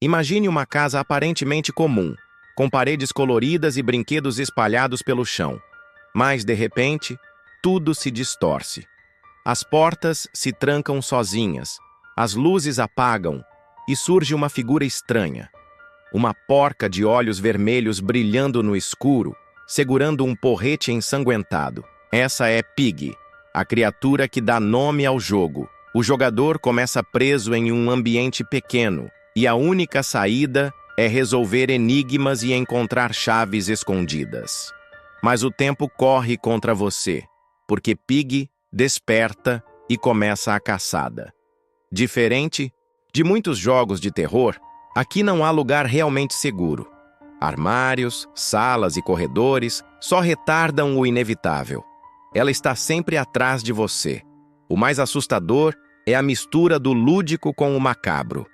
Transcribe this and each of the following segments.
Imagine uma casa aparentemente comum, com paredes coloridas e brinquedos espalhados pelo chão. Mas, de repente, tudo se distorce. As portas se trancam sozinhas, as luzes apagam e surge uma figura estranha. Uma porca de olhos vermelhos brilhando no escuro, segurando um porrete ensanguentado. Essa é Pig, a criatura que dá nome ao jogo. O jogador começa preso em um ambiente pequeno, e a única saída é resolver enigmas e encontrar chaves escondidas. Mas o tempo corre contra você, porque Pig desperta e começa a caçada. Diferente de muitos jogos de terror, aqui não há lugar realmente seguro. Armários, salas e corredores só retardam o inevitável. Ela está sempre atrás de você. O mais assustador é a mistura do lúdico com o macabro.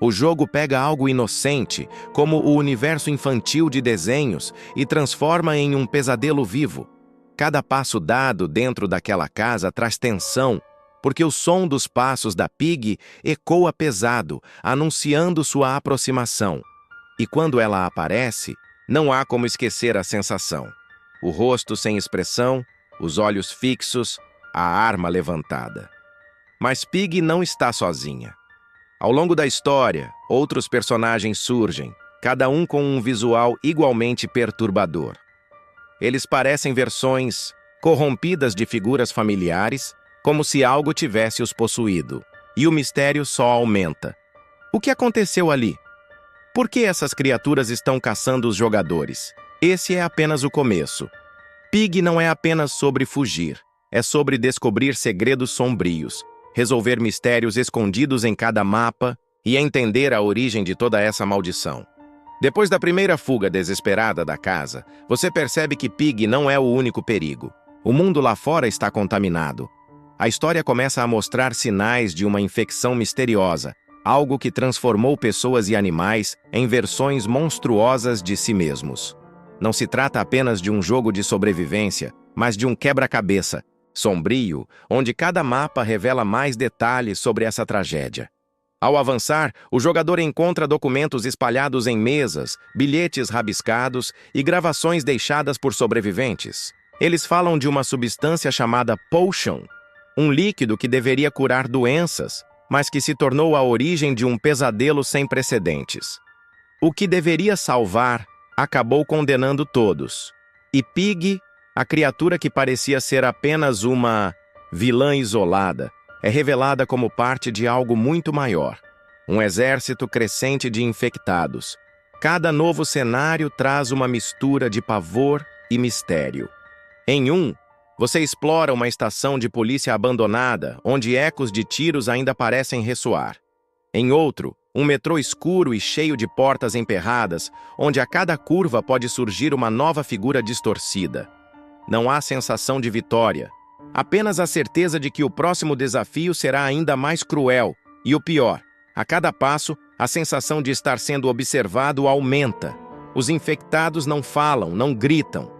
O jogo pega algo inocente, como o universo infantil de desenhos, e transforma em um pesadelo vivo. Cada passo dado dentro daquela casa traz tensão, porque o som dos passos da Pig ecoa pesado, anunciando sua aproximação. E quando ela aparece, não há como esquecer a sensação. O rosto sem expressão, os olhos fixos, a arma levantada. Mas Pig não está sozinha. Ao longo da história, outros personagens surgem, cada um com um visual igualmente perturbador. Eles parecem versões corrompidas de figuras familiares, como se algo tivesse os possuído, e o mistério só aumenta. O que aconteceu ali? Por que essas criaturas estão caçando os jogadores? Esse é apenas o começo. Pig não é apenas sobre fugir, é sobre descobrir segredos sombrios, resolver mistérios escondidos em cada mapa e entender a origem de toda essa maldição. Depois da primeira fuga desesperada da casa, você percebe que Pig não é o único perigo. O mundo lá fora está contaminado. A história começa a mostrar sinais de uma infecção misteriosa, algo que transformou pessoas e animais em versões monstruosas de si mesmos. Não se trata apenas de um jogo de sobrevivência, mas de um quebra-cabeça sombrio, onde cada mapa revela mais detalhes sobre essa tragédia. Ao avançar, o jogador encontra documentos espalhados em mesas, bilhetes rabiscados e gravações deixadas por sobreviventes. Eles falam de uma substância chamada Potion, um líquido que deveria curar doenças, mas que se tornou a origem de um pesadelo sem precedentes. O que deveria salvar acabou condenando todos. E Pig, a criatura que parecia ser apenas uma vilã isolada, é revelada como parte de algo muito maior. Um exército crescente de infectados. Cada novo cenário traz uma mistura de pavor e mistério. Em um, você explora uma estação de polícia abandonada, onde ecos de tiros ainda parecem ressoar. Em outro, um metrô escuro e cheio de portas emperradas, onde a cada curva pode surgir uma nova figura distorcida. Não há sensação de vitória, apenas a certeza de que o próximo desafio será ainda mais cruel. E o pior, a cada passo, a sensação de estar sendo observado aumenta. Os infectados não falam, não gritam.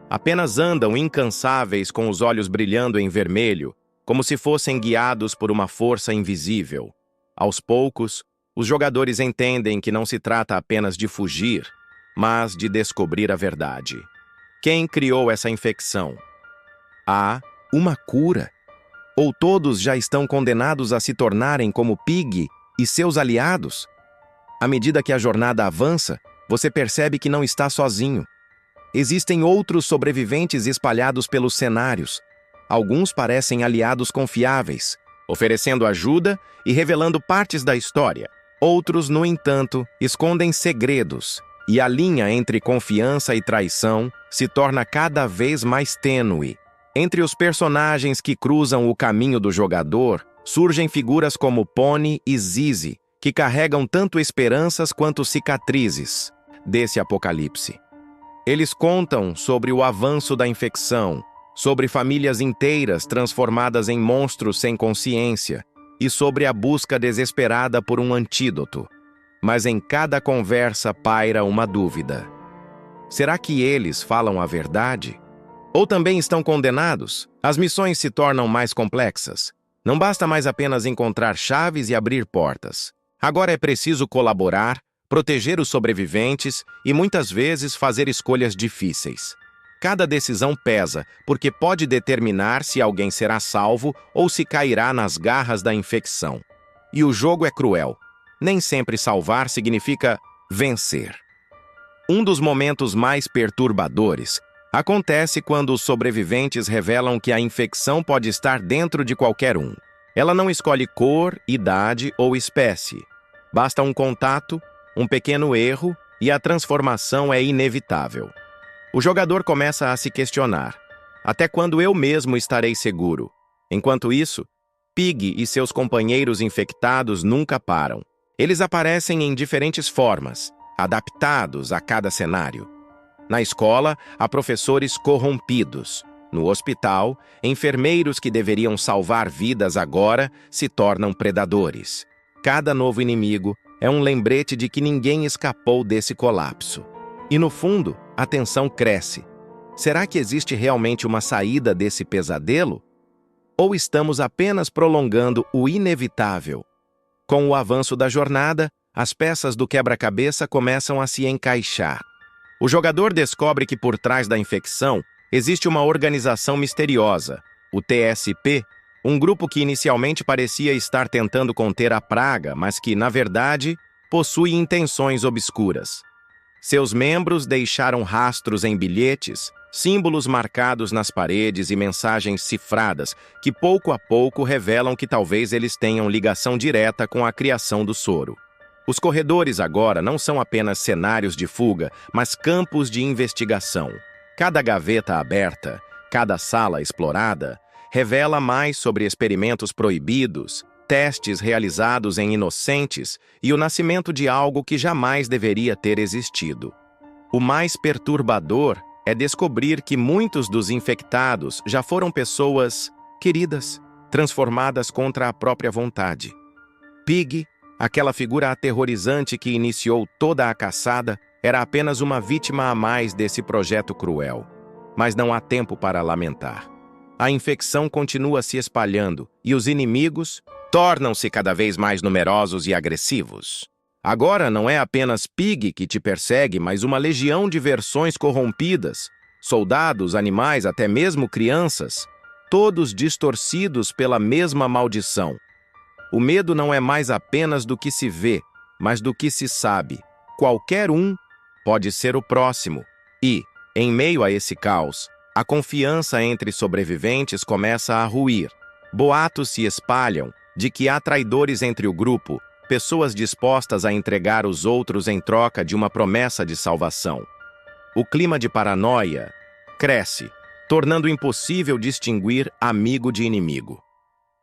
Apenas andam incansáveis com os olhos brilhando em vermelho, como se fossem guiados por uma força invisível. Aos poucos, os jogadores entendem que não se trata apenas de fugir, mas de descobrir a verdade. Quem criou essa infecção? Há uma cura? Ou todos já estão condenados a se tornarem como Pig e seus aliados? À medida que a jornada avança, você percebe que não está sozinho. Existem outros sobreviventes espalhados pelos cenários. Alguns parecem aliados confiáveis, oferecendo ajuda e revelando partes da história. Outros, no entanto, escondem segredos, e a linha entre confiança e traição se torna cada vez mais tênue. Entre os personagens que cruzam o caminho do jogador, surgem figuras como Pony e Zizi, que carregam tanto esperanças quanto cicatrizes desse apocalipse. Eles contam sobre o avanço da infecção, sobre famílias inteiras transformadas em monstros sem consciência e sobre a busca desesperada por um antídoto. Mas em cada conversa paira uma dúvida. Será que eles falam a verdade? Ou também estão condenados? As missões se tornam mais complexas. Não basta mais apenas encontrar chaves e abrir portas. Agora é preciso colaborar, proteger os sobreviventes e muitas vezes fazer escolhas difíceis. Cada decisão pesa, porque pode determinar se alguém será salvo ou se cairá nas garras da infecção. E o jogo é cruel. Nem sempre salvar significa vencer. Um dos momentos mais perturbadores acontece quando os sobreviventes revelam que a infecção pode estar dentro de qualquer um. Ela não escolhe cor, idade ou espécie. Basta um contato, um pequeno erro e a transformação é inevitável. O jogador começa a se questionar: até quando eu mesmo estarei seguro? Enquanto isso, Pig e seus companheiros infectados nunca param. Eles aparecem em diferentes formas, adaptados a cada cenário. Na escola, há professores corrompidos. No hospital, enfermeiros que deveriam salvar vidas agora se tornam predadores. Cada novo inimigo é um lembrete de que ninguém escapou desse colapso. E no fundo, a tensão cresce. Será que existe realmente uma saída desse pesadelo? Ou estamos apenas prolongando o inevitável? Com o avanço da jornada, as peças do quebra-cabeça começam a se encaixar. O jogador descobre que por trás da infecção existe uma organização misteriosa, o TSP, um grupo que inicialmente parecia estar tentando conter a praga, mas que, na verdade, possui intenções obscuras. Seus membros deixaram rastros em bilhetes, símbolos marcados nas paredes e mensagens cifradas que pouco a pouco revelam que talvez eles tenham ligação direta com a criação do soro. Os corredores agora não são apenas cenários de fuga, mas campos de investigação. Cada gaveta aberta, cada sala explorada, revela mais sobre experimentos proibidos, testes realizados em inocentes e o nascimento de algo que jamais deveria ter existido. O mais perturbador é descobrir que muitos dos infectados já foram pessoas queridas, transformadas contra a própria vontade. Pig, aquela figura aterrorizante que iniciou toda a caçada, era apenas uma vítima a mais desse projeto cruel. Mas não há tempo para lamentar. A infecção continua se espalhando e os inimigos tornam-se cada vez mais numerosos e agressivos. Agora não é apenas Pig que te persegue, mas uma legião de versões corrompidas, soldados, animais, até mesmo crianças, todos distorcidos pela mesma maldição. O medo não é mais apenas do que se vê, mas do que se sabe. Qualquer um pode ser o próximo. E, em meio a esse caos, a confiança entre sobreviventes começa a ruir. Boatos se espalham de que há traidores entre o grupo, pessoas dispostas a entregar os outros em troca de uma promessa de salvação. O clima de paranoia cresce, tornando impossível distinguir amigo de inimigo.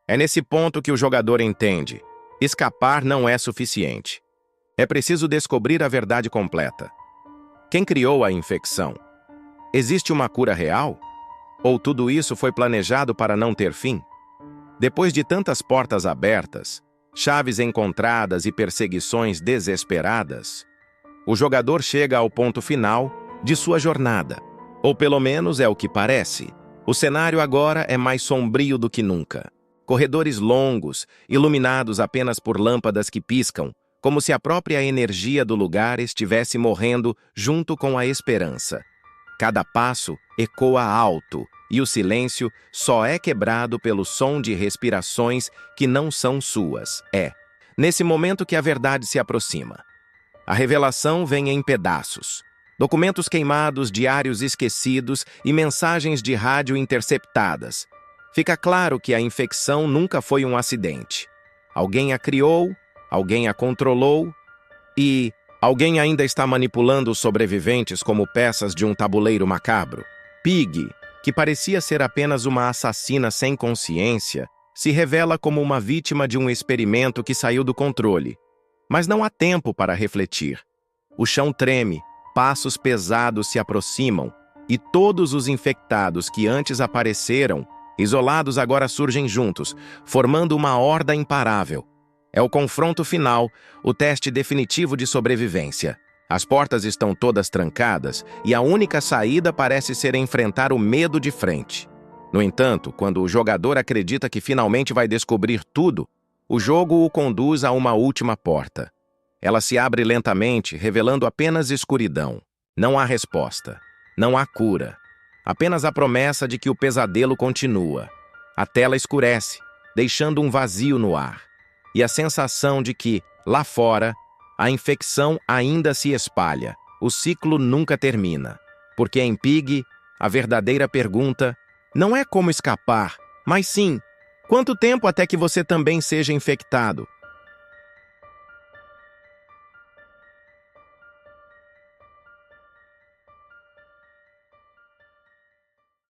É nesse ponto que o jogador entende: escapar não é suficiente. É preciso descobrir a verdade completa. Quem criou a infecção? Existe uma cura real? Ou tudo isso foi planejado para não ter fim? Depois de tantas portas abertas, chaves encontradas e perseguições desesperadas, o jogador chega ao ponto final de sua jornada. Ou pelo menos é o que parece. O cenário agora é mais sombrio do que nunca. Corredores longos, iluminados apenas por lâmpadas que piscam, como se a própria energia do lugar estivesse morrendo junto com a esperança. Cada passo ecoa alto, e o silêncio só é quebrado pelo som de respirações que não são suas. É nesse momento que a verdade se aproxima. A revelação vem em pedaços. Documentos queimados, diários esquecidos e mensagens de rádio interceptadas. Fica claro que a infecção nunca foi um acidente. Alguém a criou, alguém a controlou e alguém ainda está manipulando os sobreviventes como peças de um tabuleiro macabro. Pig, que parecia ser apenas uma assassina sem consciência, se revela como uma vítima de um experimento que saiu do controle. Mas não há tempo para refletir. O chão treme, passos pesados se aproximam, e todos os infectados que antes apareceram, isolados agora surgem juntos, formando uma horda imparável. É o confronto final, o teste definitivo de sobrevivência. As portas estão todas trancadas e a única saída parece ser enfrentar o medo de frente. No entanto, quando o jogador acredita que finalmente vai descobrir tudo, O jogo o conduz a uma última porta. Ela se abre lentamente, revelando apenas escuridão. Não há resposta. Não há cura. Apenas a promessa de que o pesadelo continua. A tela escurece, deixando um vazio no ar. E a sensação de que, lá fora, a infecção ainda se espalha. O ciclo nunca termina. Porque em Pig, a verdadeira pergunta não é como escapar, mas sim, quanto tempo até que você também seja infectado?